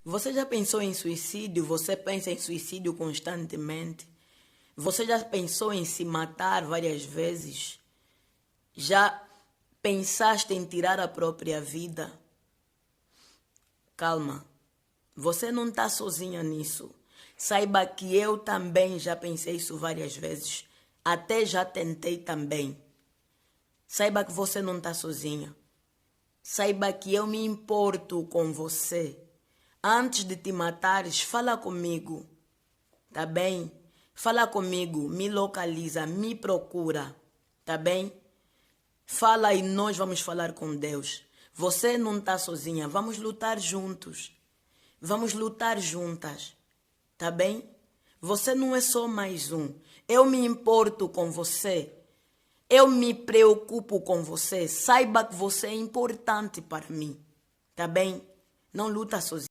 Você já pensou em suicídio? Você pensa em suicídio constantemente? Você já pensou em se matar várias vezes? Já pensaste em tirar a própria vida? Calma, você não está sozinha nisso. Saiba que eu também já pensei isso várias vezes. Até já tentei também. Saiba que você não está sozinha. Saiba que eu me importo com você. Antes de te matares, fala comigo. Tá bem? Fala comigo, me localiza, me procura. Tá bem? Fala e nós vamos falar com Deus. Você não está sozinha. Vamos lutar juntos. Vamos lutar juntas. Tá bem? Você não é só mais um. Eu me importo com você. Eu me preocupo com você. Saiba que você é importante para mim. Tá bem? Não luta sozinho.